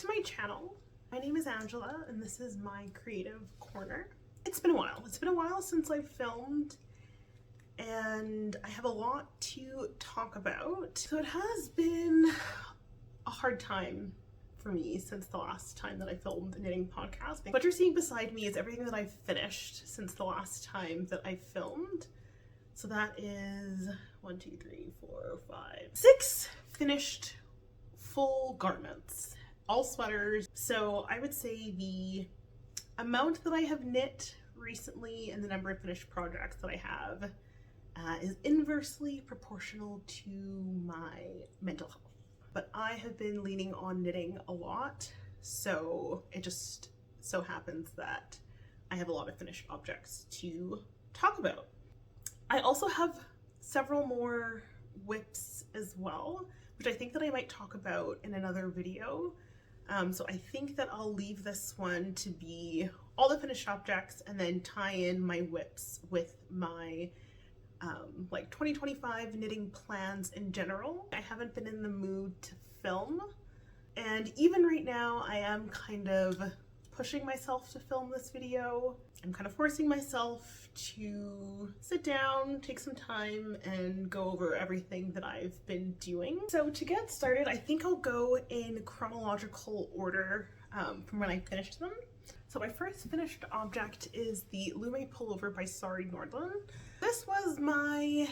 to my channel. My name is Angela and this is my creative corner. It's been a while. It's been a while since I've filmed and I have a lot to talk about. So it has been a hard time for me since the last time that I filmed the knitting podcast. What you're seeing beside me is everything that I've finished since the last time that I filmed. So that is 6 finished full garments, all sweaters. So I would say the amount that I have knit recently and the number of finished projects that I have is inversely proportional to my mental health. But I have been leaning on knitting a lot, so it just so happens that I have a lot of finished objects to talk about. I also have several more whips as well, which I think that I might talk about in another video. So I think that I'll leave this one to be all the finished objects and then tie in my whips with my like 2025 knitting plans in general. I haven't been in the mood to film, and even right now I am kind of pushing myself to film this video. I'm kind of forcing myself to sit down, take some time, and go over everything that I've been doing. So to get started, I think I'll go in chronological order from when I finished them. So my first finished object is the Lumme Pullover by Sari Nordlund. This was my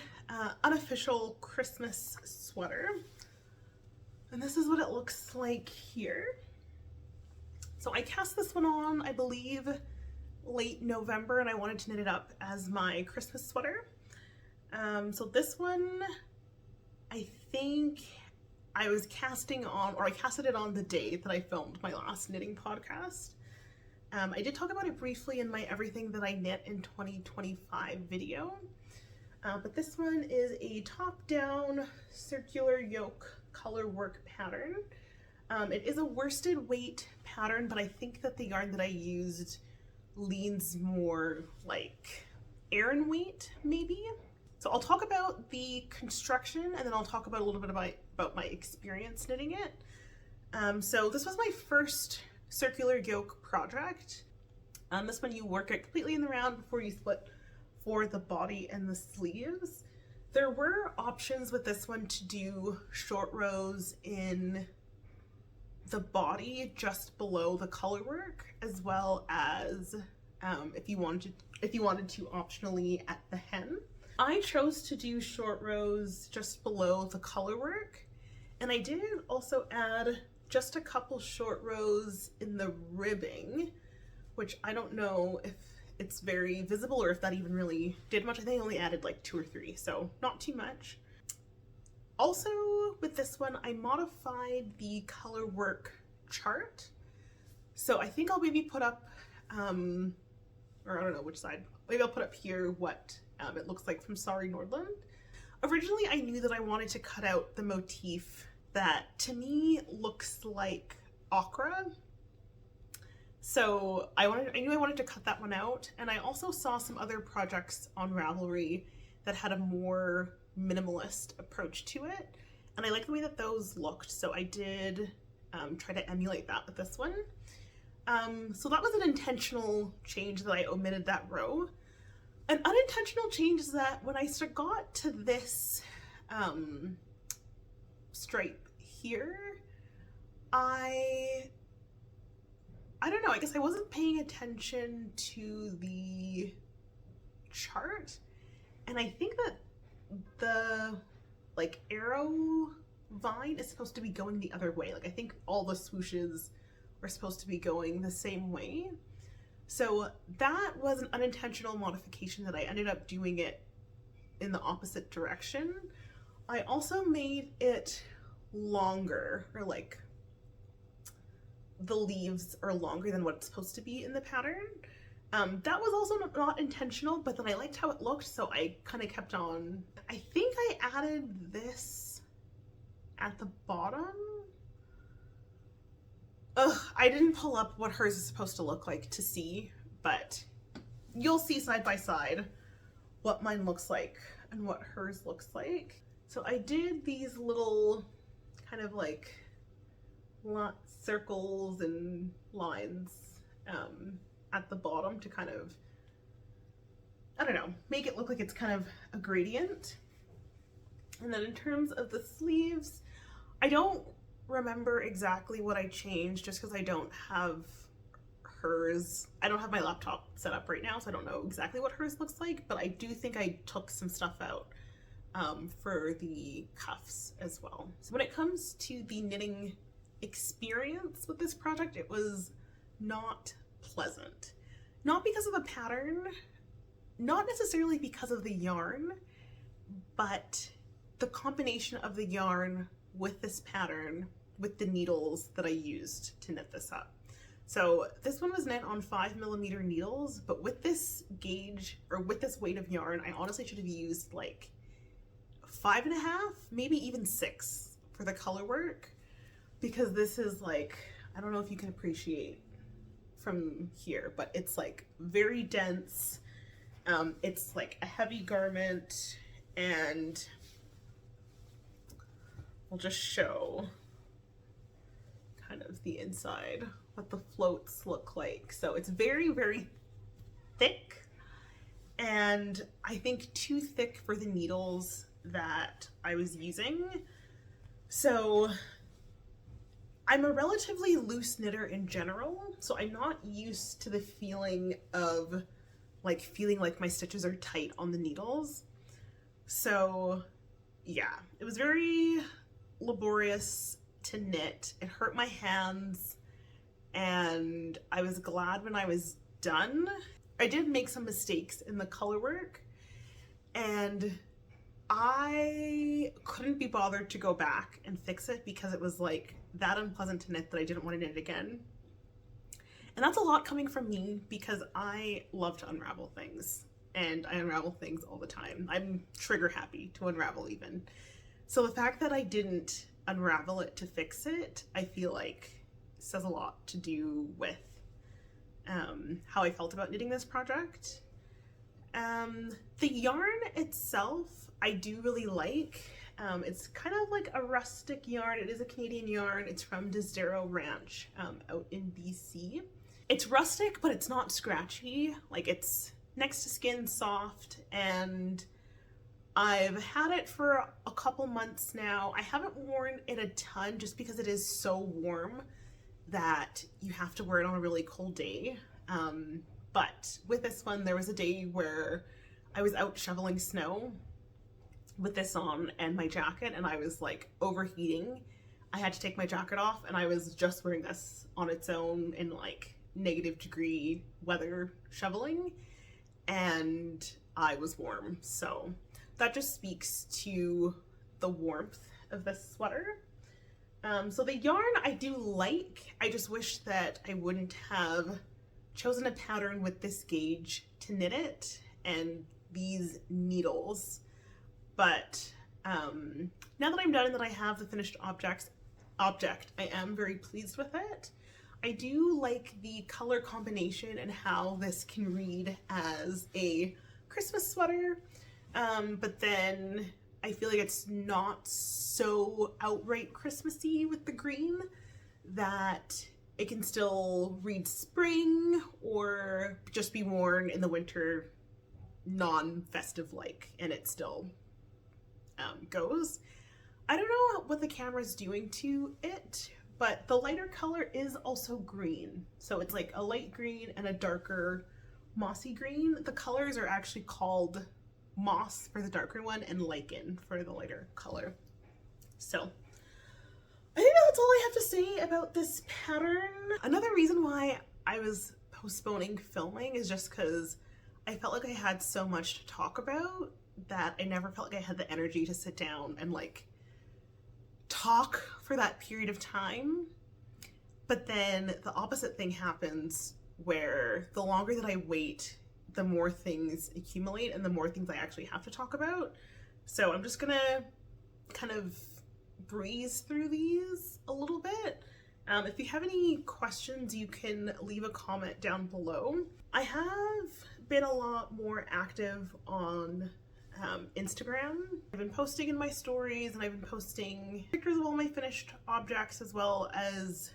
unofficial Christmas sweater, and this is what it looks like here. So I cast this one on, I believe, late November, and I wanted to knit it up as my Christmas sweater. So this one, I think I was casting on, or I casted it on the day that I filmed my last knitting podcast. I did talk about it briefly in my Everything That I Knit in 2025 video, but this one is a top-down circular yoke color work pattern. It is a worsted weight pattern, but I think that the yarn that I used leans more like Aran weight, maybe. So I'll talk about the construction and then I'll talk about a little bit about my experience knitting it. So this was my first circular yoke project. This one you work it completely in the round before you split for the body and the sleeves. There were options with this one to do short rows in the body just below the color work, as well as if you wanted to optionally at the hem. I chose to do short rows just below the color work, and I did also add just a couple short rows in the ribbing, which I don't know if it's very visible or if that even really did much. I think I only added like 2 or 3, so not too much. Also with this one, I modified the color work chart. So I think I'll maybe put up, or I don't know which side, maybe I'll put up here what it looks like from Sari Nordlund. Originally I knew that I wanted to cut out the motif that to me looks like ochre. So I knew I wanted to cut that one out, and I also saw some other projects on Ravelry that had a more minimalist approach to it, and I liked the way that those looked, so I did try to emulate that with this one. So that was an intentional change that I omitted that row. An unintentional change is that when I got to this stripe here, I don't know, I guess I wasn't paying attention to the chart, and I think that the like arrow vine is supposed to be going the other way. Like I think all the swooshes are supposed to be going the same way. So that was an unintentional modification that I ended up doing it in the opposite direction. I also made it longer, or like the leaves are longer than what it's supposed to be in the pattern. That was also not intentional, but then I liked how it looked, so I kind of kept on. I think I added this at the bottom. I didn't pull up what hers is supposed to look like to see, but you'll see side by side what mine looks like and what hers looks like. So I did these little kind of like circles and lines at the bottom to kind of, I don't know, make it look like it's kind of a gradient. And then in terms of the sleeves, I don't remember exactly what I changed just because I don't have hers. I don't have my laptop set up right now, so I don't know exactly what hers looks like, but I do think I took some stuff out for the cuffs as well. So when it comes to the knitting experience with this project, it was not pleasant. Not because of the pattern, not necessarily because of the yarn, but the combination of the yarn with this pattern, with the needles that I used to knit this up. So this one was knit on 5mm needles, but with this gauge, or with this weight of yarn, I honestly should have used like 5.5, maybe even 6 for the color work, because this is like, I don't know if you can appreciate from here, but it's like very dense. It's like a heavy garment, and I'll just show kind of the inside, what the floats look like. So it's very, very thick, and I think too thick for the needles that I was using. So I'm a relatively loose knitter in general, so I'm not used to the feeling of like feeling like my stitches are tight on the needles. So yeah, it was very laborious to knit. It hurt my hands, and I was glad when I was done. I did make some mistakes in the color work, and I couldn't be bothered to go back and fix it because it was like that unpleasant to knit that I didn't want to knit it again. And that's a lot coming from me because I love to unravel things, and I unravel things all the time. I'm trigger happy to unravel even. So the fact that I didn't unravel it to fix it, I feel like says a lot to do with how I felt about knitting this project. The yarn itself, I do really like. It's kind of like a rustic yarn. It is a Canadian yarn. It's from Disdero Ranch out in BC. It's rustic, but it's not scratchy. Like, it's next to skin soft, and I've had it for a couple months now. I haven't worn it a ton just because it is so warm that you have to wear it on a really cold day. But with this one, there was a day where I was out shoveling snow with this on and my jacket, and I was like overheating. I had to take my jacket off, and I was just wearing this on its own in like -degree weather shoveling, and I was warm. So that just speaks to the warmth of this sweater. So the yarn I do like. I just wish that I wouldn't have chosen a pattern with this gauge to knit it and these needles. But now that I'm done and that I have the finished object, I am very pleased with it. I do like the color combination and how this can read as a Christmas sweater, but then I feel like it's not so outright Christmassy with the green, that it can still read spring or just be worn in the winter, non-festive like, and it still goes. I don't know what the camera's doing to it, but the lighter color is also green. So it's like a light green and a darker mossy green. The colors are actually called moss for the darker one and lichen for the lighter color. So I think that's all I have to say about this pattern. Another reason why I was postponing filming is just because I felt like I had so much to talk about that I never felt like I had the energy to sit down and like talk for that period of time. But then the opposite thing happens, where the longer that I wait, the more things accumulate and the more things I actually have to talk about. So I'm just gonna kind of breeze through these a little bit. If you have any questions, you can leave a comment down below. I have been a lot more active on Instagram. I've been posting in my stories, and I've been posting pictures of all my finished objects as well as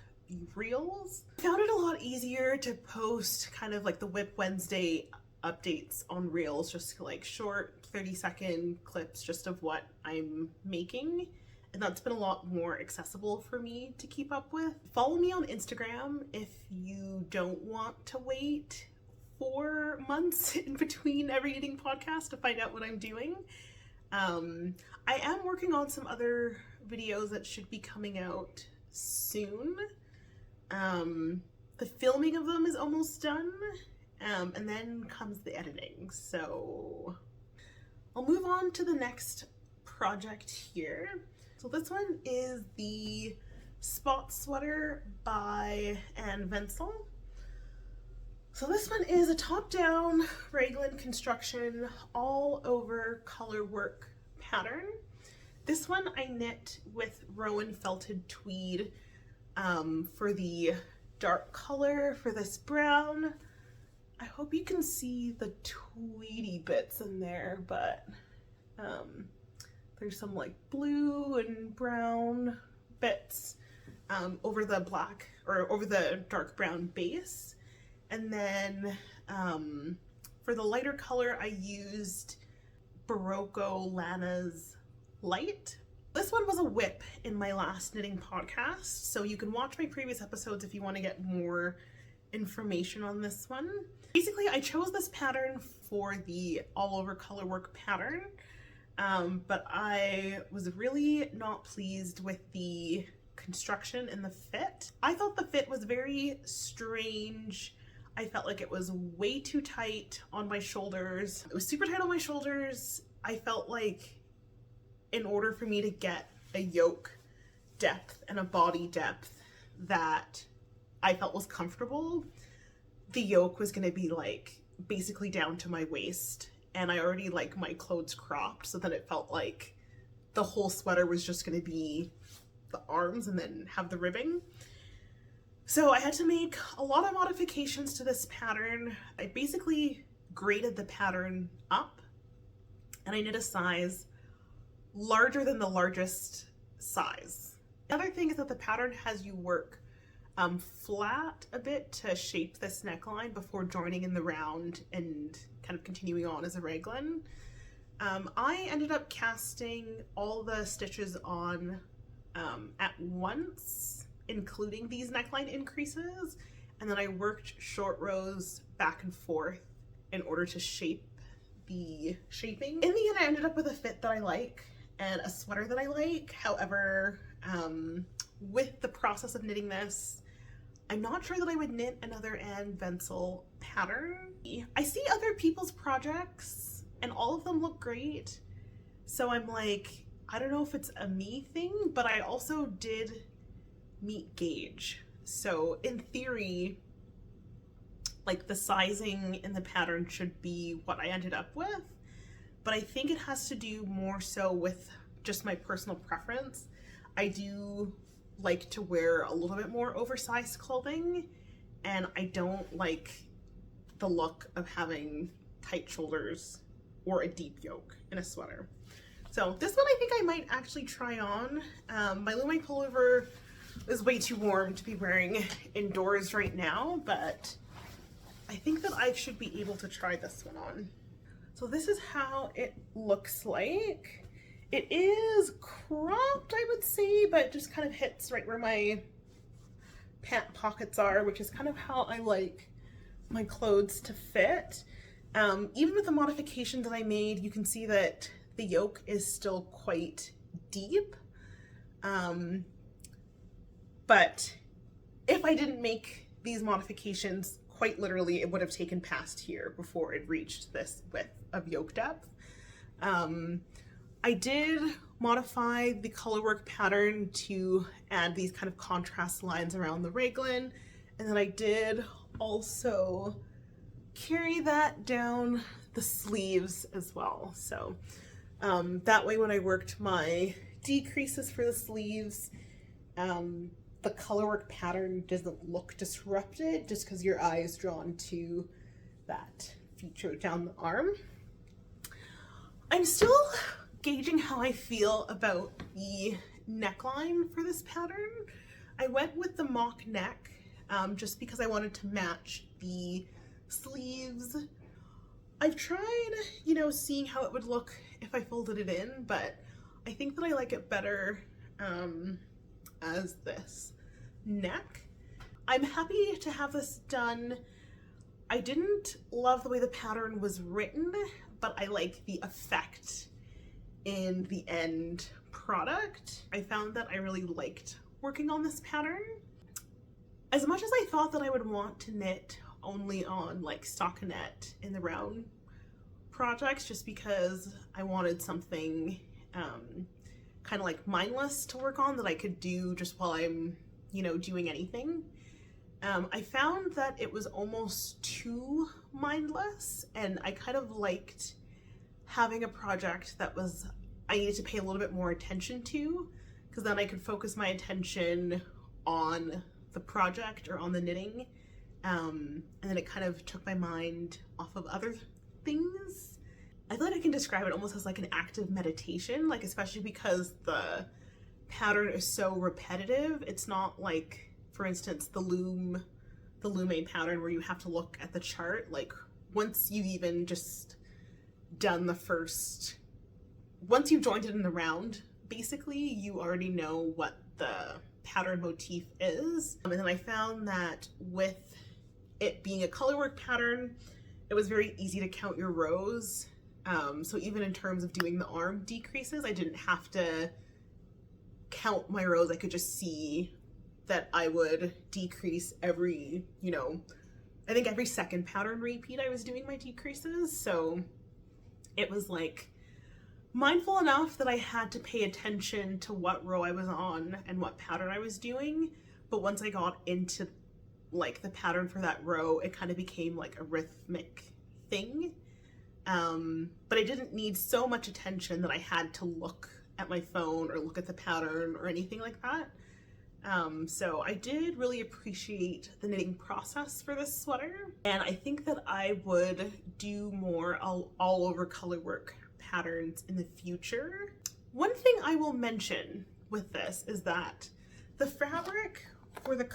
reels. I found it a lot easier to post kind of like the Whip Wednesday updates on reels, just like short 30-second clips just of what I'm making. And that's been a lot more accessible for me to keep up with. Follow me on Instagram if you don't want to wait 4 months in between every knitting podcast to find out what I'm doing. I am working on some other videos that should be coming out soon. The filming of them is almost done, and then comes the editing. So I'll move on to the next project here. So this one is the Spot Sweater by Ventzel. So this one is a top-down raglan construction all over color work pattern. This one I knit with Rowan felted tweed for the dark color for this brown. I hope you can see the tweedy bits in there, but there's some like blue and brown bits over the black or over the dark brown base. And then for the lighter color, I used Berrocco Lanas Light. This one was a whip in my last knitting podcast, so you can watch my previous episodes if you want to get more information on this one. Basically, I chose this pattern for the all over color work pattern, but I was really not pleased with the construction and the fit. I thought the fit was very strange. I felt like it was way too tight on my shoulders. It was super tight on my shoulders. I felt like in order for me to get a yoke depth and a body depth that I felt was comfortable, the yoke was gonna be like basically down to my waist, and I already like my clothes cropped, so then it felt like the whole sweater was just gonna be the arms and then have the ribbing. So I had to make a lot of modifications to this pattern. I basically graded the pattern up, and I knit a size larger than the largest size. The other thing is that the pattern has you work flat a bit to shape this neckline before joining in the round and kind of continuing on as a raglan. I ended up casting all the stitches on at once, including these neckline increases, and then I worked short rows back and forth in order to shape the shaping. In the end, I ended up with a fit that I like and a sweater that I like. However, with the process of knitting this, I'm not sure that I would knit another Ventzel pattern. I see other people's projects and all of them look great, so I'm like, I don't know if it's a me thing, but I also did meet gauge. So in theory, like the sizing in the pattern should be what I ended up with, but I think it has to do more so with just my personal preference. I do like to wear a little bit more oversized clothing, and I don't like the look of having tight shoulders or a deep yoke in a sweater. So this one I think I might actually try on. My Lumme pullover is way too warm to be wearing indoors right now, but I think that I should be able to try this one on. So this is how it looks like. It is cropped, I would say, but just kind of hits right where my pant pockets are, which is kind of how I like my clothes to fit. Even with the modifications that I made, you can see that the yoke is still quite deep. But if I didn't make these modifications, quite literally, it would have taken past here before it reached this width of yoke depth. I did modify the colorwork pattern to add these kind of contrast lines around the raglan, and then I did also carry that down the sleeves as well. So that way when I worked my decreases for the sleeves, the colorwork pattern doesn't look disrupted just because your eye is drawn to that feature down the arm. I'm still gauging how I feel about the neckline for this pattern. I went with the mock neck just because I wanted to match the sleeves. I've tried, you know, seeing how it would look if I folded it in, but I think that I like it better as this neck. I'm happy to have this done. I didn't love the way the pattern was written, but I like the effect in the end product. I found that I really liked working on this pattern. As much as I thought that I would want to knit only on like stockinette in the round projects, just because I wanted something kind of like mindless to work on that I could do just while I'm, you know, doing anything. I found that it was almost too mindless, and I kind of liked having a project that was I needed to pay a little bit more attention to, because then I could focus my attention on the project or on the knitting, and then it kind of took my mind off of other things. I feel like I can describe it almost as like an active meditation, like especially because the pattern is so repetitive. It's not like, for instance, the Lumme pattern where you have to look at the chart. Like once you've even just done the first, once you've joined it in the round, basically you already know what the pattern motif is. And then I found that with it being a colorwork pattern, it was very easy to count your rows. So even in terms of doing the arm decreases, I didn't have to count my rows. I could just see that I would decrease every, you know, I think every second pattern repeat I was doing my decreases. So it was like mindful enough that I had to pay attention to what row I was on and what pattern I was doing. But once I got into like the pattern for that row, it kind of became like a rhythmic thing. But I didn't need so much attention that I had to look at my phone or look at the pattern or anything like that. So I did really appreciate the knitting process for this sweater, and I think that I would do more all over colorwork patterns in the future. One thing I will mention with this is that the fabric for the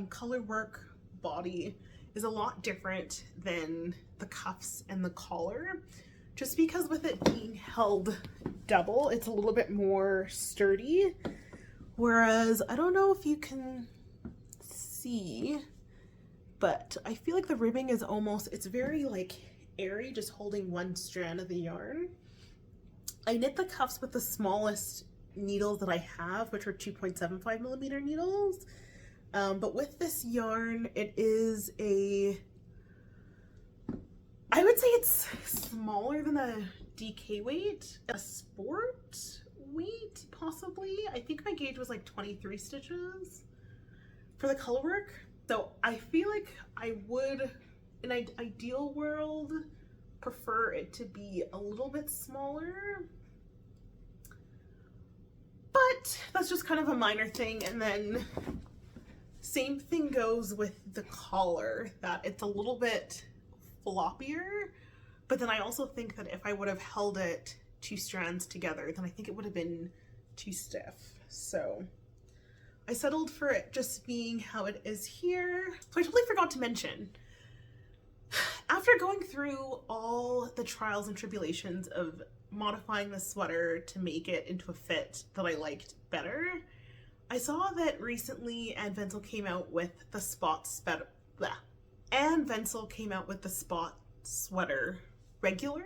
colorwork body is a lot different than the cuffs and the collar, just because with it being held double, it's a little bit more sturdy. Whereas, I don't know if you can see, but I feel like the ribbing is almost, it's very like airy, just holding one strand of the yarn. I knit the cuffs with the smallest needles that I have, which are 2.75 millimeter needles. But with this yarn, it is I would say it's smaller than a DK weight, a sport weight, possibly. I think my gauge was like 23 stitches for the colorwork. So I feel like I would, in an ideal world, prefer it to be a little bit smaller. But that's just kind of a minor thing. And then same thing goes with the collar, that it's a little bit floppier. But then I also think that if I would have held it two strands together, then I think it would have been too stiff. So I settled for it just being how it is here. So I totally forgot to mention, after going through all the trials and tribulations of modifying the sweater to make it into a fit that I liked better, I saw that recently Ventzel came out with the spot sweater regular,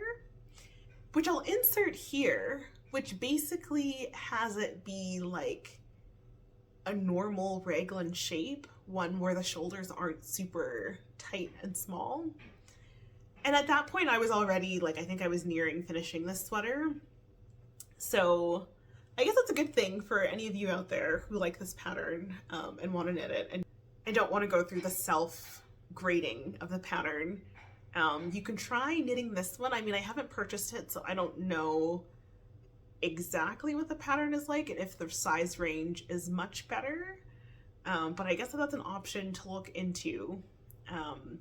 which I'll insert here, which basically has it be like a normal raglan shape, one where the shoulders aren't super tight and small. And at that point I was already like, I think I was nearing finishing this sweater. So I guess that's a good thing for any of you out there who like this pattern and want to knit it and don't want to go through the self grading of the pattern. You can try knitting this one. I mean, I haven't purchased it, so I don't know exactly what the pattern is like and if the size range is much better. But I guess that's an option to look into,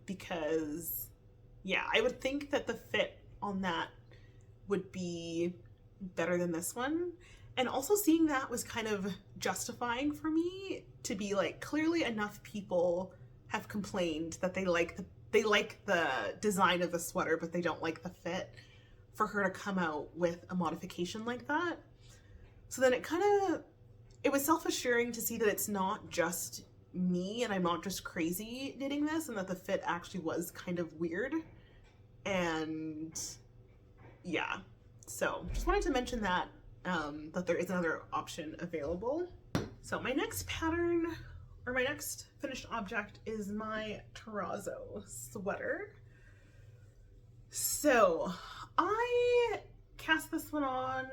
because yeah, I would think that the fit on that would be better than this one. And also seeing that was kind of justifying for me to be like, clearly enough people have complained that they like the design of the sweater, but they don't like the fit, for her to come out with a modification like that. So then it was self-assuring to see that it's not just me and I'm not just crazy knitting this, and that the fit actually was kind of weird. And yeah, so just wanted to mention that, that there is another option available. So my next pattern, or my next finished object, is my Terrazzo sweater. So I cast this one on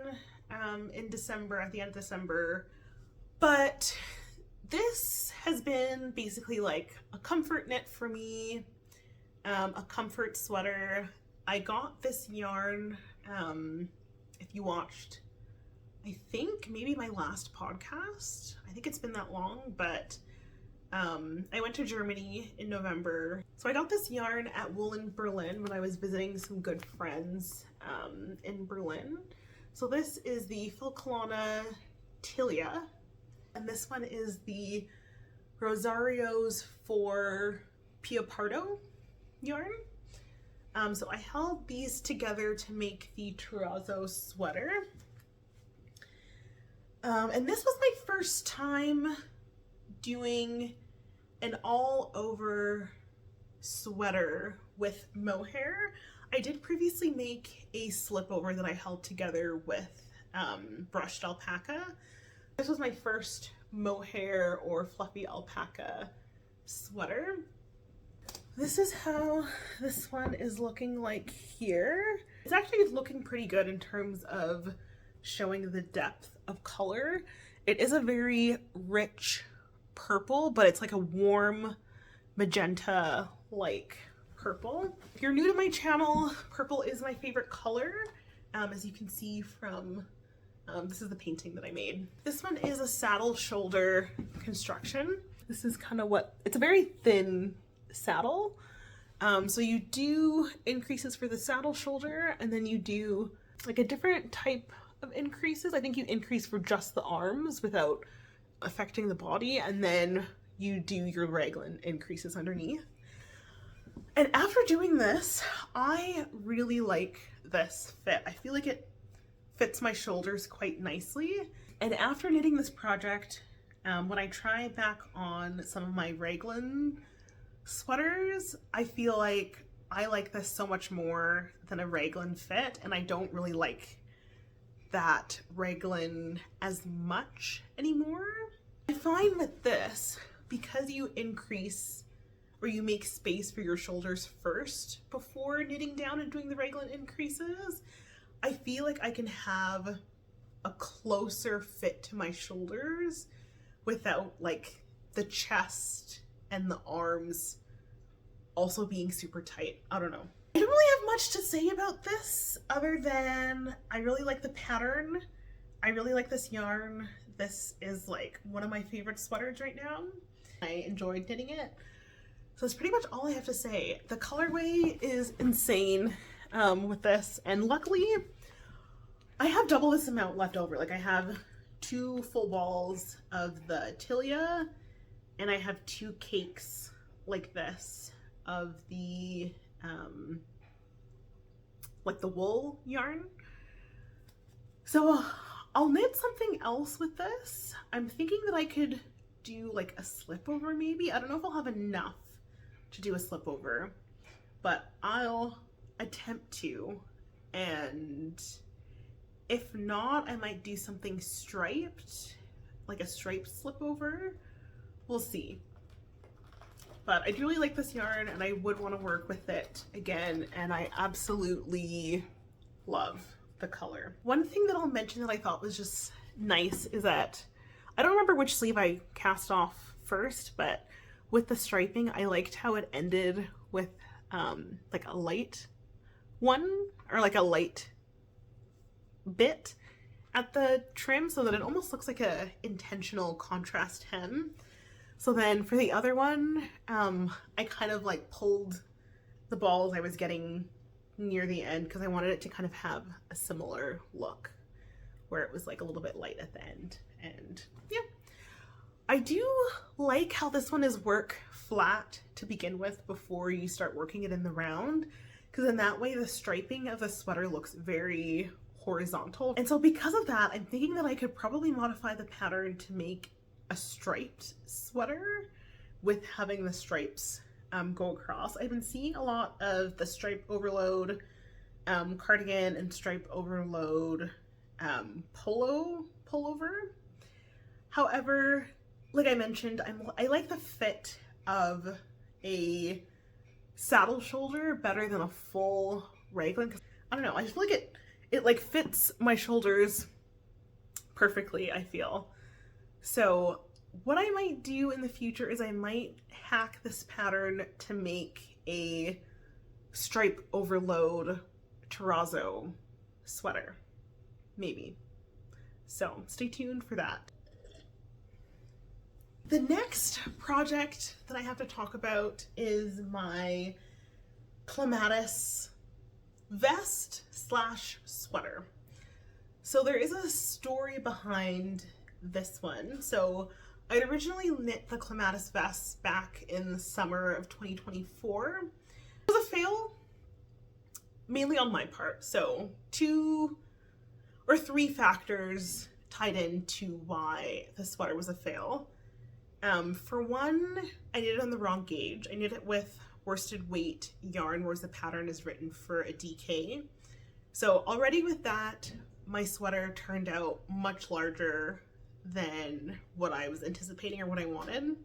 in December, at the end of December, but this has been basically like a comfort knit for me, a comfort sweater. I got this yarn, if you watched, I think maybe my last podcast, I think it's been that long, but I went to Germany in November. So I got this yarn at Woolen Berlin when I was visiting some good friends in Berlin. So this is the Filcolana Tilia, and this one is the Rosarios for Piopardo yarn. So I held these together to make the Terrazzo sweater. And this was my first time doing an all over sweater with mohair. I did previously make a slip over that I held together with brushed alpaca. This was my first mohair or fluffy alpaca sweater. This is how this one is looking like here. It's actually looking pretty good in terms of showing the depth of color. It is a very rich purple, but it's like a warm magenta like purple. If you're new to my channel, purple is my favorite color, as you can see from this is the painting that I made. This one is a saddle shoulder construction. This is kind of what, it's a very thin saddle. So you do increases for the saddle shoulder, and then you do like a different type of increases. I think you increase for just the arms without affecting the body, and then you do your raglan increases underneath. And after doing this, I really like this fit. I feel like it fits my shoulders quite nicely. And after knitting this project, when I try back on some of my raglan sweaters, I feel like I like this so much more than a raglan fit, and I don't really like that raglan as much anymore. I find with this, because you increase or you make space for your shoulders first before knitting down and doing the raglan increases, I feel like I can have a closer fit to my shoulders without like the chest and the arms also being super tight. I don't know. I don't really have much to say about this other than I really like the pattern. I really like this yarn. This is like one of my favorite sweaters right now. I enjoyed knitting it. So that's pretty much all I have to say. The colorway is insane with this, and luckily I have double this amount left over. Like I have 2 full balls of the Tilia, and I have 2 cakes like this of the like the wool yarn. So I'll knit something else with this. I'm thinking that I could do like a slip over maybe. I don't know if I'll have enough to do a slip over, but I'll attempt to, and if not, I might do something striped, like a striped slip over. We'll see. But I do really like this yarn, and I would want to work with it again, and I absolutely love the color. One thing that I'll mention that I thought was just nice is that I don't remember which sleeve I cast off first, but with the striping, I liked how it ended with like a light one, or like a light bit at the trim, so that it almost looks like a intentional contrast hem. So then for the other one, I kind of like pulled the balls I was getting near the end because I wanted it to kind of have a similar look where it was like a little bit light at the end. And yeah, I do like how this one is work flat to begin with before you start working it in the round, because in that way the striping of the sweater looks very horizontal. And so because of that, I'm thinking that I could probably modify the pattern to make a striped sweater with having the stripes go across. I've been seeing a lot of the stripe overload cardigan and stripe overload pullover. However, like I mentioned, I like the fit of a saddle shoulder better than a full raglan. I don't know, I just feel like it like fits my shoulders perfectly, I feel. So what I might do in the future is I might hack this pattern to make a stripe overload terrazzo sweater, maybe. So stay tuned for that. The next project that I have to talk about is my Clematis vest slash sweater. So there is a story behind this one. So I originally knit the Clematis vest back in the summer of 2024. It was a fail, mainly on my part. So 2 or 3 factors tied into why the sweater was a fail. For one, I knit it on the wrong gauge. I knit it with worsted weight yarn, whereas the pattern is written for a DK. So already with that, my sweater turned out much larger than what I was anticipating or what I wanted.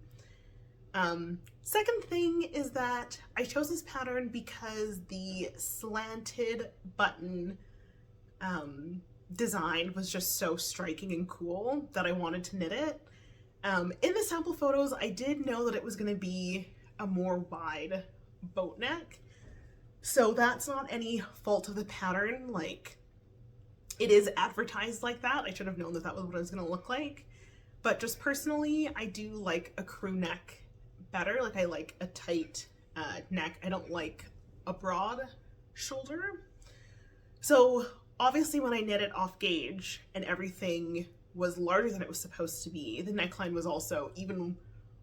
Second thing is that I chose this pattern because the slanted button design was just so striking and cool that I wanted to knit it. In the sample photos, I did know that it was going to be a more wide boat neck. So that's not any fault of the pattern. Like, it is advertised like that. I should have known that that was what it was going to look like. But just personally, I do like a crew neck better. Like, I like a tight neck. I don't like a broad shoulder. So obviously when I knit it off gauge and everything was larger than it was supposed to be, the neckline was also even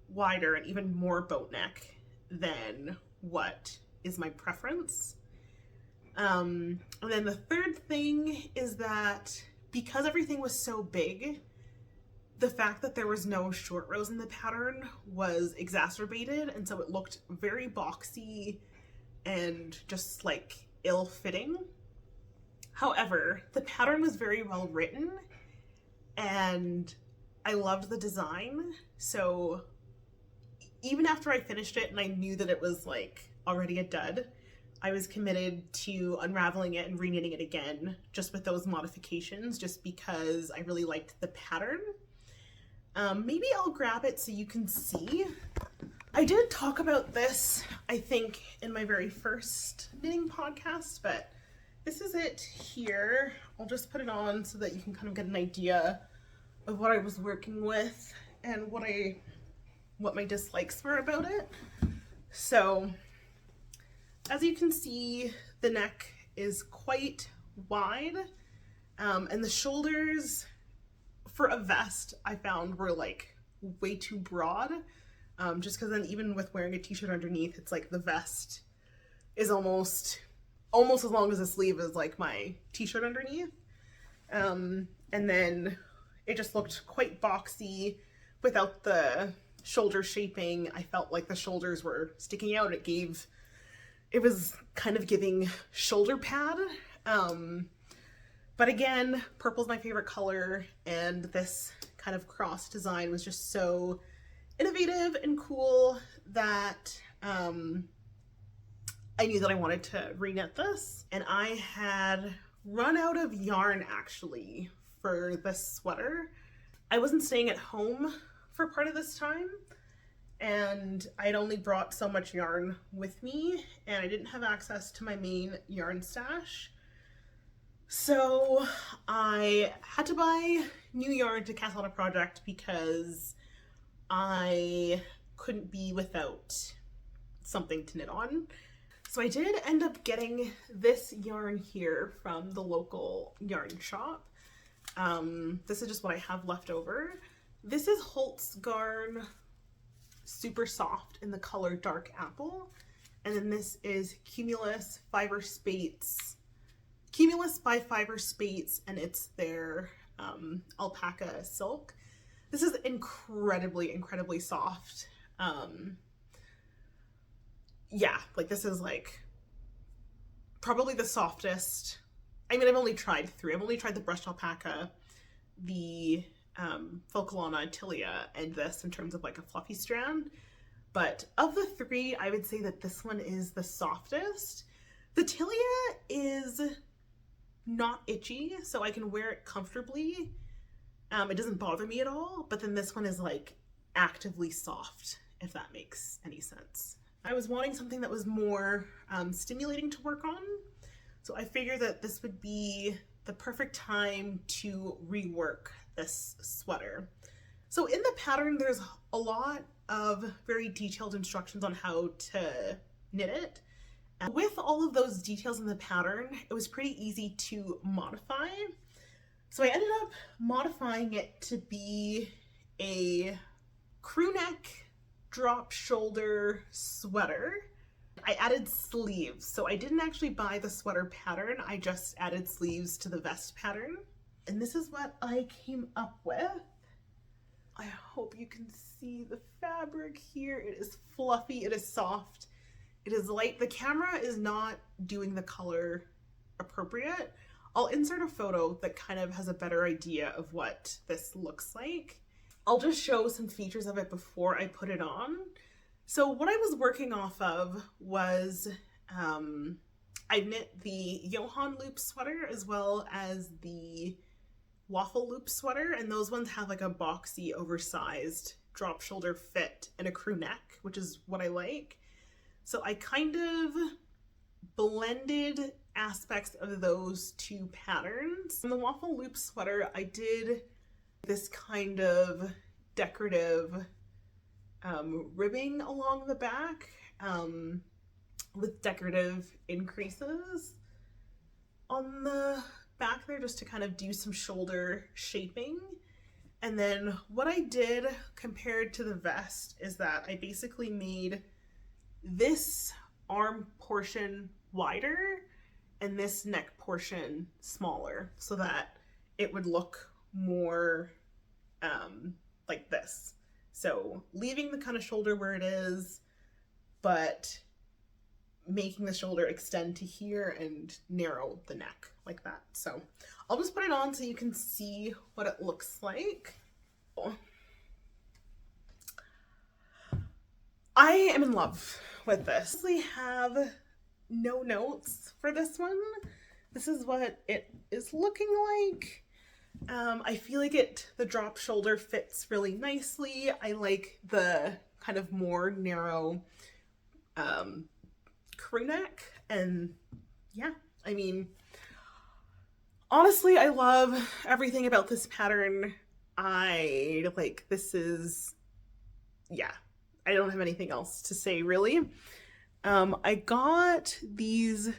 wider and even more boat neck than what is my preference. And then the third thing is that because everything was so big, the fact that there was no short rows in the pattern was exacerbated, and so it looked very boxy and just like ill-fitting. However, the pattern was very well written and I loved the design, so even after I finished it and I knew that it was like already a dud, I was committed to unraveling it and reknitting it again, just with those modifications, just because I really liked the pattern. Maybe I'll grab it so you can see. I did talk about this, I think, in my very first knitting podcast, but this is it here. I'll just put it on so that you can kind of get an idea of what I was working with and what my dislikes were about it. So, as you can see, the neck is quite wide, and the shoulders for a vest I found were like way too broad, just because then even with wearing a t-shirt underneath, it's like the vest is almost as long as the sleeve is like my t-shirt underneath. And then it just looked quite boxy without the shoulder shaping. I felt like the shoulders were sticking out. It was kind of giving shoulder pad. But again, purple's my favorite color, and this kind of cross design was just so innovative and cool that I knew that I wanted to reknit this. And I had run out of yarn actually for this sweater. I wasn't staying at home for part of this time, and I'd only brought so much yarn with me, and I didn't have access to my main yarn stash. So I had to buy new yarn to cast out a project because I couldn't be without something to knit on. So I did end up getting this yarn here from the local yarn shop. This is just what I have left over. This is Holstgarn Super Soft in the color Dark Apple. And then this is Cumulus Fyberspates, Cumulus by Fyberspates, and it's their alpaca silk. This is incredibly, incredibly soft. Yeah, like this is like probably the softest. I mean, I've only tried 3. I've only tried the brushed alpaca, the Filcolana Tilia, and this in terms of like a fluffy strand. But of the 3, I would say that this one is the softest. The Tilia is not itchy, so I can wear it comfortably. It doesn't bother me at all, but then this one is like actively soft, if that makes any sense. I was wanting something that was more stimulating to work on, so I figured that this would be the perfect time to rework this sweater. So in the pattern, there's a lot of very detailed instructions on how to knit it. And with all of those details in the pattern, it was pretty easy to modify. So I ended up modifying it to be a crew neck, drop shoulder sweater. I added sleeves, so I didn't actually buy the sweater pattern, I just added sleeves to the vest pattern. And this is what I came up with. I hope you can see the fabric here. It is fluffy, it is soft, it is light. The camera is not doing the color appropriate. I'll insert a photo that kind of has a better idea of what this looks like. I'll just show some features of it before I put it on. So what I was working off of was, I knit the Johan loop sweater as well as the waffle loop sweater, and those ones have like a boxy, oversized drop shoulder fit and a crew neck, which is what I like. So I kind of blended aspects of those 2 patterns. In the waffle loop sweater, I did this kind of decorative ribbing along the back with decorative increases on the back there just to kind of do some shoulder shaping. And then what I did compared to the vest is that I basically made this arm portion wider and this neck portion smaller so that it would look more like this. So leaving the kind of shoulder where it is, but making the shoulder extend to here and narrow the neck like that. So I'll just put it on so you can see what it looks like. I am in love with this. I have no notes for this one. This is what it is looking like. I feel like the drop shoulder fits really nicely. I like the kind of more narrow crew neck, and yeah, I mean, honestly, I love everything about this pattern. I like, this is, yeah, I don't have anything else to say really. I got these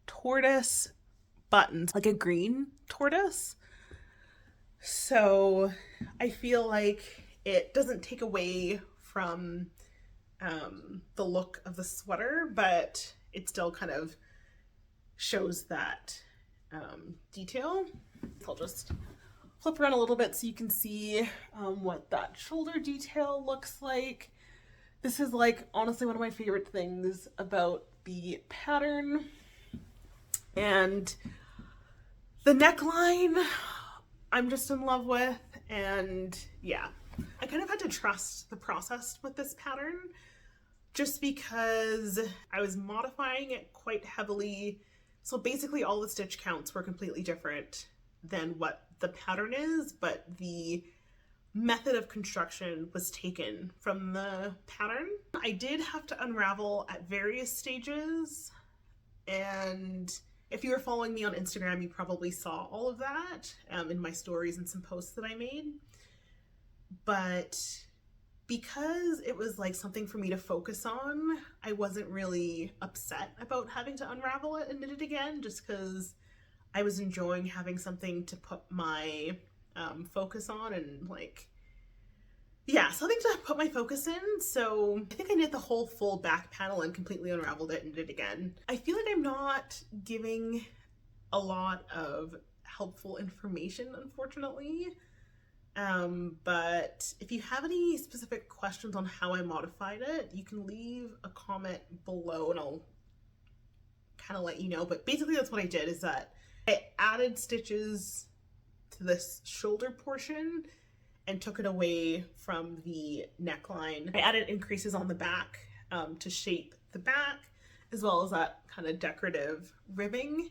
tortoise buttons, like a green tortoise. So I feel like it doesn't take away from the look of the sweater, but it still kind of shows that detail. I'll just flip around a little bit so you can see what that shoulder detail looks like. This is like honestly one of my favorite things about the pattern. And the neckline I'm just in love with, and yeah, I kind of had to trust the process with this pattern just because I was modifying it quite heavily. So basically all the stitch counts were completely different than what the pattern is, but the method of construction was taken from the pattern. I did have to unravel at various stages, and if you were following me on Instagram, you probably saw all of that in my stories and some posts that I made. But because it was like something for me to focus on, I wasn't really upset about having to unravel it and knit it again, just because I was enjoying having something to put my focus on and like, yeah, something to put my focus in. So I think I knit the whole full back panel and completely unraveled it and did it again. I feel like I'm not giving a lot of helpful information, unfortunately. But if you have any specific questions on how I modified it, you can leave a comment below and I'll kind of let you know. But basically that's what I did, is that I added stitches to this shoulder portion and took it away from the neckline. I added increases on the back to shape the back, as well as that kind of decorative ribbing.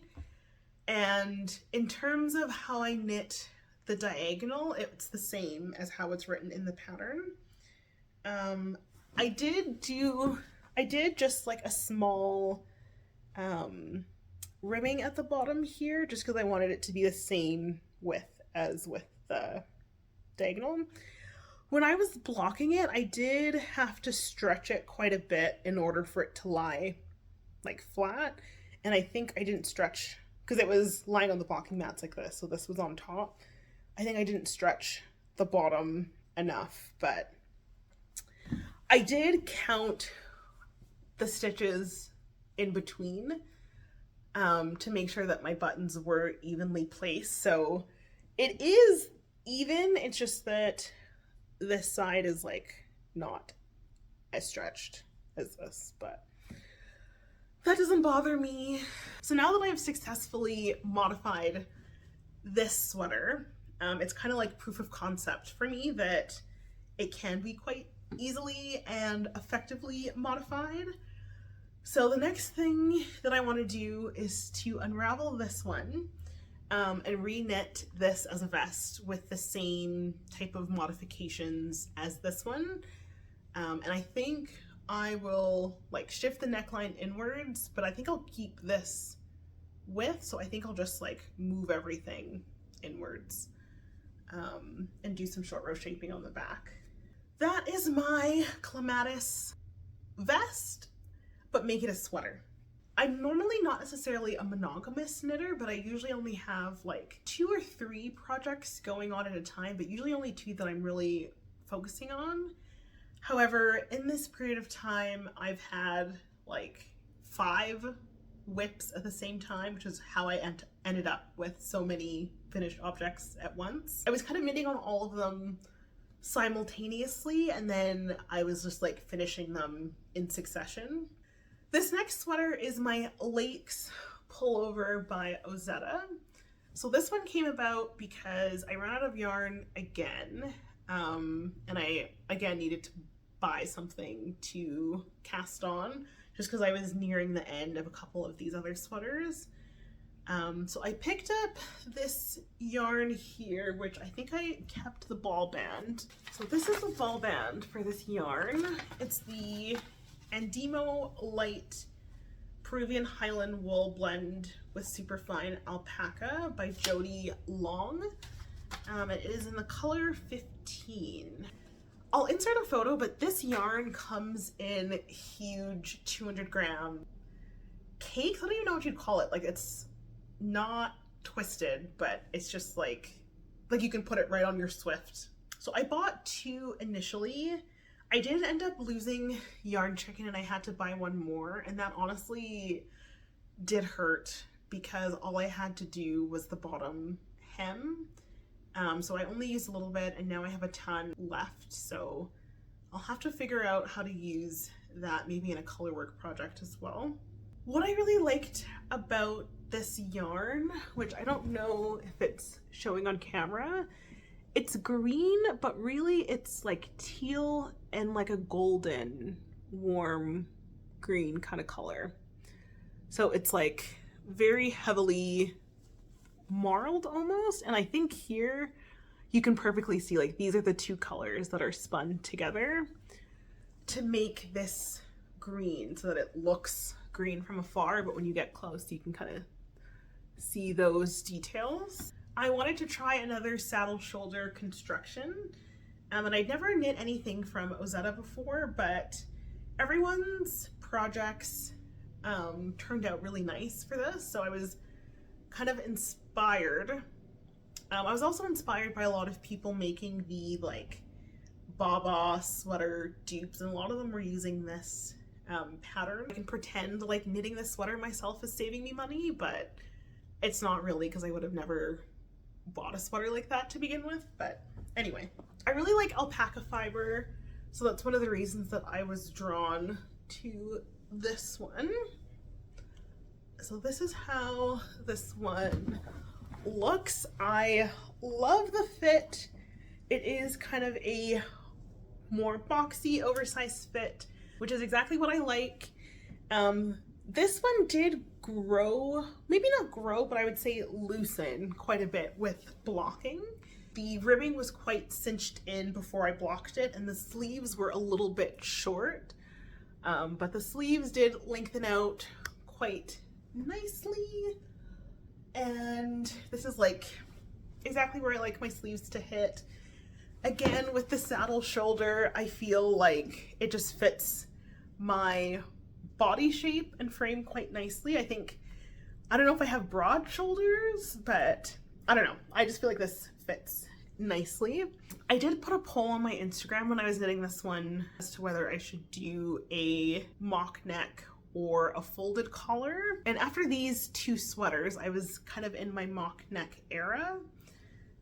And in terms of how I knit the diagonal, it's the same as how it's written in the pattern. I did just like a small ribbing at the bottom here, just because I wanted it to be the same width as with the diagonal. When I was blocking it, I did have to stretch it quite a bit in order for it to lie like flat, and I think I didn't stretch because it was lying on the blocking mats like this, so this was on top. I think I didn't stretch the bottom enough, but I did count the stitches in between to make sure that my buttons were evenly placed. So it is even, it's just that this side is like not as stretched as this, but that doesn't bother me. So now that I've successfully modified this sweater, it's kind of like proof of concept for me that it can be quite easily and effectively modified. So the next thing that I want to do is to unravel this one and re-knit this as a vest with the same type of modifications as this one. And I think I will like shift the neckline inwards, but I think I'll keep this width, so I think I'll just like move everything inwards and do some short row shaping on the back. That is my clematis vest, but make it a sweater. I'm normally not necessarily a monogamous knitter, but I usually only have like 2 or 3 projects going on at a time, but usually only 2 that I'm really focusing on. However, in this period of time, I've had like 5 whips at the same time, which is how I ended up with so many finished objects at once. I was kind of knitting on all of them simultaneously, and then I was just like finishing them in succession. This next sweater is my Lakes Pullover by Ozetta. So this one came about because I ran out of yarn again, and I again needed to buy something to cast on just because I was nearing the end of a couple of these other sweaters. So I picked up this yarn here, which I think I kept the ball band. So this is the ball band for this yarn. It's the Andeamo Light Peruvian Highland Wool Blend with Superfine Alpaca by Jody Long. It is in the color 15. I'll insert a photo, but this yarn comes in huge 200-gram cakes. I don't even know what you'd call it. Like, it's not twisted, but it's just like you can put it right on your Swift. So I bought 2 initially. I did end up losing Yarn Chicken and I had to buy one more, and that honestly did hurt because all I had to do was the bottom hem. So I only used a little bit and now I have a ton left, so I'll have to figure out how to use that maybe in a colorwork project as well. What I really liked about this yarn, which I don't know if it's showing on camera, it's green, but really it's like teal and like a golden warm green kind of color. So it's like very heavily marled almost, and I think here you can perfectly see like these are the 2 colors that are spun together to make this green so that it looks green from afar, but when you get close you can kind of see those details. I wanted to try another saddle shoulder construction, And I'd never knit anything from Ozetta before, but everyone's projects turned out really nice for this, so I was kind of inspired. I was also inspired by a lot of people making the like Baba sweater dupes, and a lot of them were using this pattern. I can pretend like knitting this sweater myself is saving me money, but it's not really, because I would have never bought a sweater like that to begin with. But anyway, I really like alpaca fiber, so that's one of the reasons that I was drawn to this one. So this is how this one looks. I love the fit. It is kind of a more boxy, oversized fit, which is exactly what I like. This one did grow, maybe not grow, but I would say loosen quite a bit with blocking. The ribbing was quite cinched in before I blocked it, and the sleeves were a little bit short, but the sleeves did lengthen out quite nicely. And this is like exactly where I like my sleeves to hit. Again, with the saddle shoulder, I feel like it just fits my body shape and frame quite nicely. I don't know if I have broad shoulders, but I don't know. I just feel like this fits nicely. I did put a poll on my Instagram when I was knitting this one as to whether I should do a mock neck or a folded collar. And after these two sweaters, I was kind of in my mock neck era.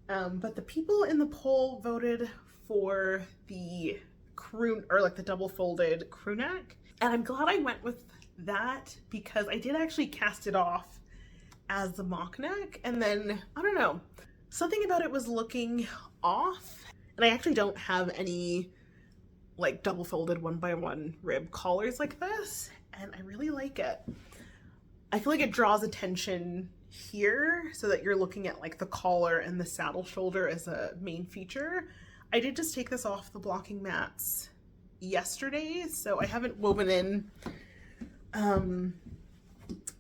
But the people in the poll voted for the crew, or like the double folded crew neck. And I'm glad I went with that, because I did actually cast it off as the mock neck. And then, I don't know, something about it was looking off. And I actually don't have any like double folded 1x1 rib collars like this. And I really like it. I feel like it draws attention here so that you're looking at like the collar and the saddle shoulder as a main feature. I did just take this off the blocking mats yesterday, so I haven't woven in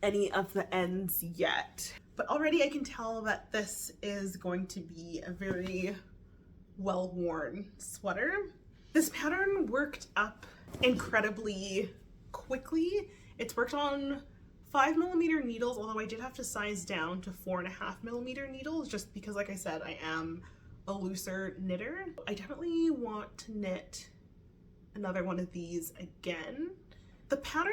any of the ends yet. But already I can tell that this is going to be a very well-worn sweater. This pattern worked up incredibly quickly. It's worked on 5mm needles, although I did have to size down to 4.5mm needles, just because, like I said, I am a looser knitter. I definitely want to knit another one of these again. The pattern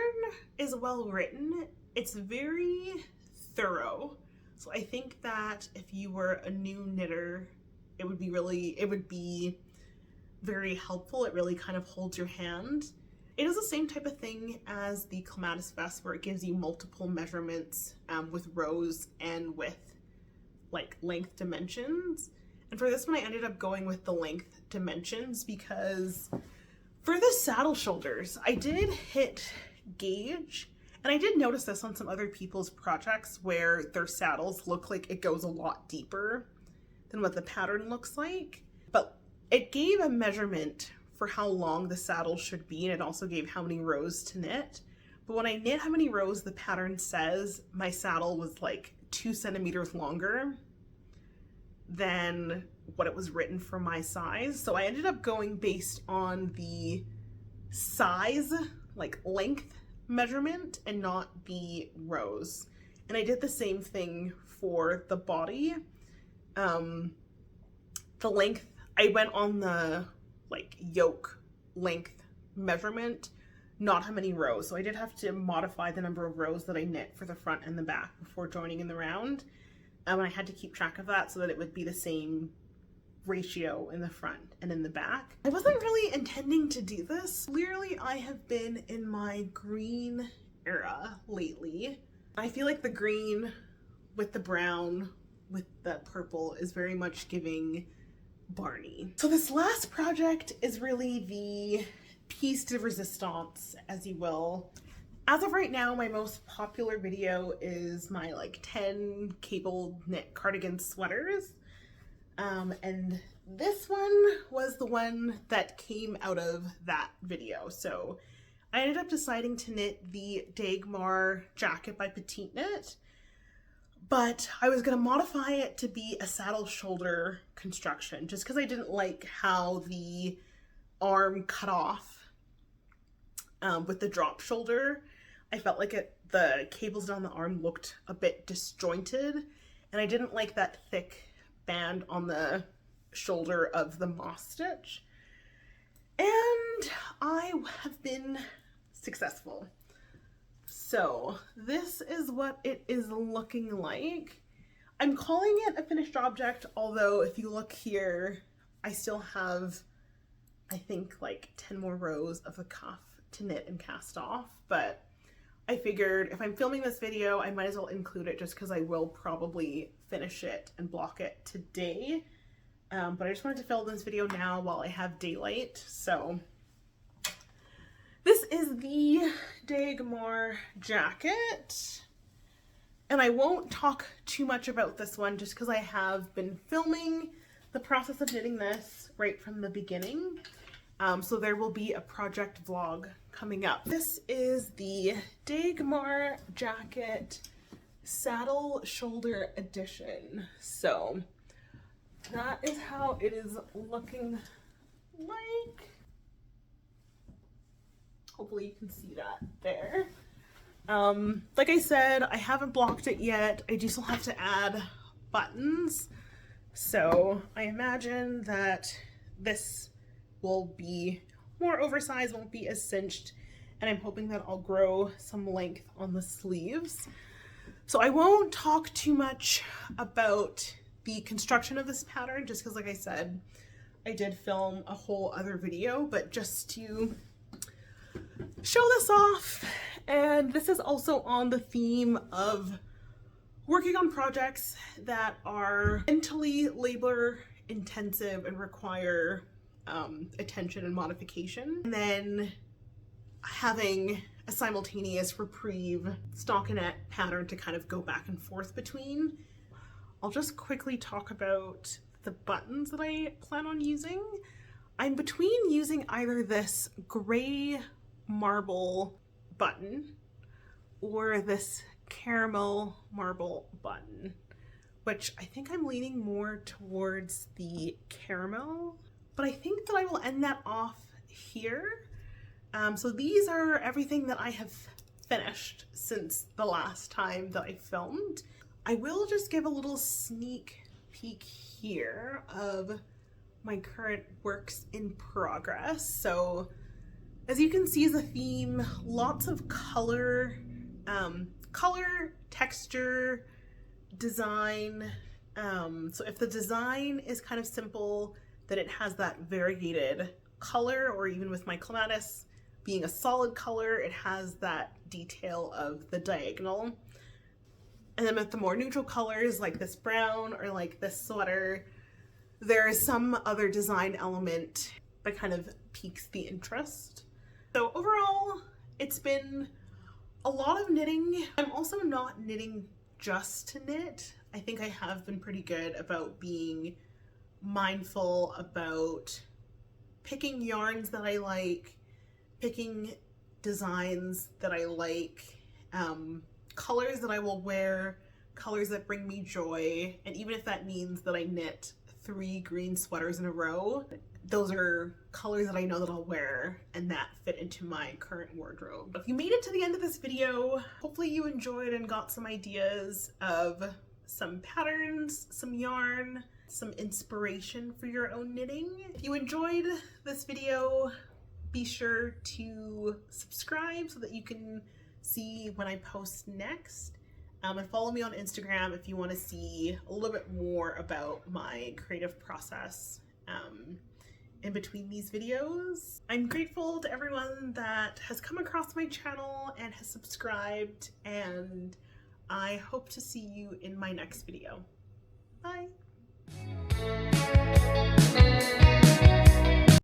is well written. It's very thorough. So I think that if you were a new knitter, it would be very helpful. It really kind of holds your hand. It is the same type of thing as the Clematis vest, where it gives you multiple measurements with rows and with like length dimensions. And for this one, I ended up going with the length dimensions because for the saddle shoulders, I did hit gauge, and I did notice this on some other people's projects where their saddles look like it goes a lot deeper than what the pattern looks like. But it gave a measurement for how long the saddle should be, and it also gave how many rows to knit. But when I knit how many rows the pattern says, my saddle was like 2 centimeters longer than what it was written for my size. So I ended up going based on the size, like length measurement, and not the rows. And I did the same thing for the body. The length, I went on the like yoke length measurement, not how many rows. So I did have to modify the number of rows that I knit for the front and the back before joining in the round. And I had to keep track of that so that it would be the same ratio in the front and in the back. I wasn't really intending to do this. Clearly, I have been in my green era lately. I feel like the green with the brown with the purple is very much giving Barney. So this last project is really the piece de resistance, as you will. As of right now, my most popular video is my like 10 cable knit cardigan sweaters. And this one was the one that came out of that video. So I ended up deciding to knit the Dagmar Jacket by Petite Knit. but I was gonna modify it to be a saddle shoulder construction just because I didn't like how the arm cut off with the drop shoulder. I felt like the cables down the arm looked a bit disjointed, and I didn't like that thick band on the shoulder of the moss stitch. And I have been successful. So this is what it is looking like. I'm calling it a finished object, although if you look here, I still have, I think, like 10 more rows of the cuff to knit and cast off, but I figured if I'm filming this video, I might as well include it just because I will probably finish it and block it today. But I just wanted to film this video now while I have daylight. So this is the Dagmar Jacket. And I won't talk too much about this one just because I have been filming the process of knitting this right from the beginning. So there will be a project vlog coming up. This is the Dagmar Jacket Saddle Shoulder Edition. So that is how it is looking like. Hopefully you can see that there. Like I said, I haven't blocked it yet. I do still have to add buttons. So I imagine that this will be more oversized, won't be as cinched, and I'm hoping that I'll grow some length on the sleeves. So I won't talk too much about the construction of this pattern just because, like I said, I did film a whole other video, but just to show this off. And this is also on the theme of working on projects that are mentally labor intensive and require attention and modification, and then having a simultaneous reprieve stockinette pattern to kind of go back and forth between. I'll just quickly talk about the buttons that I plan on using. I'm between using either this gray marble button or this caramel marble button, which I think I'm leaning more towards the caramel, but I think that I will end that off here. So these are everything that I have finished since the last time that I filmed. I will just give a little sneak peek here of my current works in progress. So as you can see as a theme, lots of color, texture, design. So if the design is kind of simple, then it has that variegated color, or even with my clematis being a solid color, it has that detail of the diagonal. And then with the more neutral colors like this brown or like this sweater, there is some other design element that kind of piques the interest. So overall, it's been a lot of knitting. I'm also not knitting just to knit. I think I have been pretty good about being mindful about picking yarns that I like, picking designs that I like, colors that I will wear, colors that bring me joy, and even if that means that I knit 3 green sweaters in a row, those are colors that I know that I'll wear and that fit into my current wardrobe. If you made it to the end of this video, hopefully you enjoyed and got some ideas of some patterns, some yarn, some inspiration for your own knitting. If you enjoyed this video, be sure to subscribe so that you can see when I post next. And follow me on Instagram if you want to see a little bit more about my creative process in between these videos. I'm grateful to everyone that has come across my channel and has subscribed, and I hope to see you in my next video. Bye!